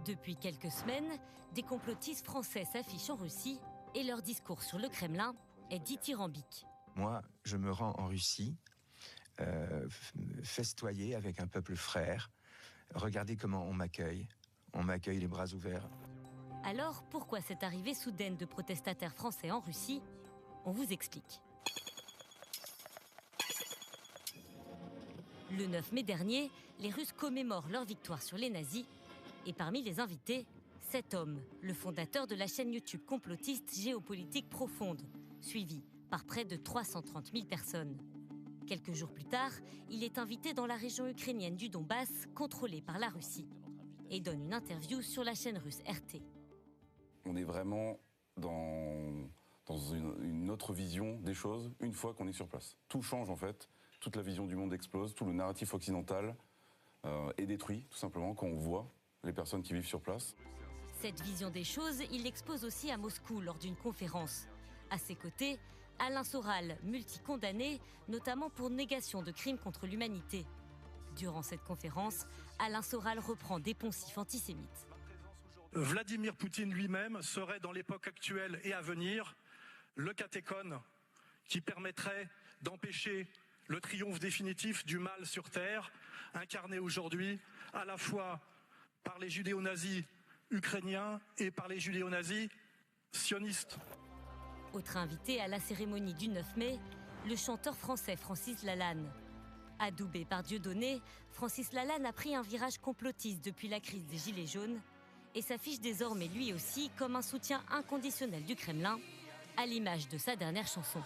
Depuis quelques semaines, des complotistes français s'affichent en Russie et leur discours sur le Kremlin est dithyrambique. Moi, je me rends en Russie, festoyer avec un peuple frère. Regardez comment on m'accueille. On m'accueille les bras ouverts. Alors, pourquoi cette arrivée soudaine de protestataires français en Russie? On vous explique. Le 9 mai dernier, les Russes commémorent leur victoire sur les nazis. Et parmi les invités, cet homme, le fondateur de la chaîne YouTube complotiste Géopolitique Profonde, suivi par près de 330 000 personnes. Quelques jours plus tard, il est invité dans la région ukrainienne du Donbass, contrôlée par la Russie, et donne une interview sur la chaîne russe RT. On est vraiment dans une autre vision des choses une fois qu'on est sur place. Tout change en fait, toute la vision du monde explose, tout le narratif occidental est détruit tout simplement quand on voit les personnes qui vivent sur place. Cette vision des choses, il l'expose aussi à Moscou lors d'une conférence. À ses côtés, Alain Soral, multicondamné, notamment pour négation de crimes contre l'humanité. Durant cette conférence, Alain Soral reprend des poncifs antisémites. Vladimir Poutine lui-même serait dans l'époque actuelle et à venir le catéchone qui permettrait d'empêcher le triomphe définitif du mal sur Terre, incarné aujourd'hui à la fois par les judéo-nazis ukrainiens et par les judéo-nazis sionistes. Autre invité à la cérémonie du 9 mai, le chanteur français Francis Lalanne. Adoubé par Dieudonné, Francis Lalanne a pris un virage complotiste depuis la crise des Gilets jaunes et s'affiche désormais lui aussi comme un soutien inconditionnel du Kremlin, à l'image de sa dernière chanson.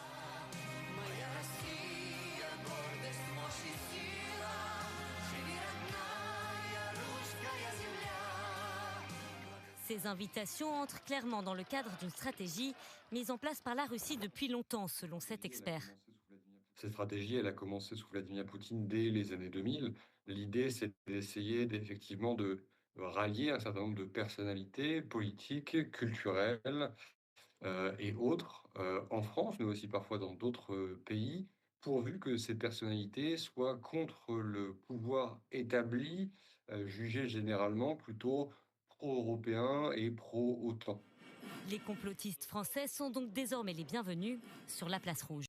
Ces invitations entrent clairement dans le cadre d'une stratégie mise en place par la Russie depuis longtemps, selon cet expert. Cette stratégie, elle a commencé sous Vladimir Poutine dès les années 2000. L'idée, c'est d'essayer effectivement de rallier un certain nombre de personnalités politiques, culturelles et autres, en France, mais aussi parfois dans d'autres pays, pourvu que ces personnalités soient contre le pouvoir établi, jugé généralement plutôt pro-européen et pro-OTAN. Les complotistes français sont donc désormais les bienvenus sur la place rouge.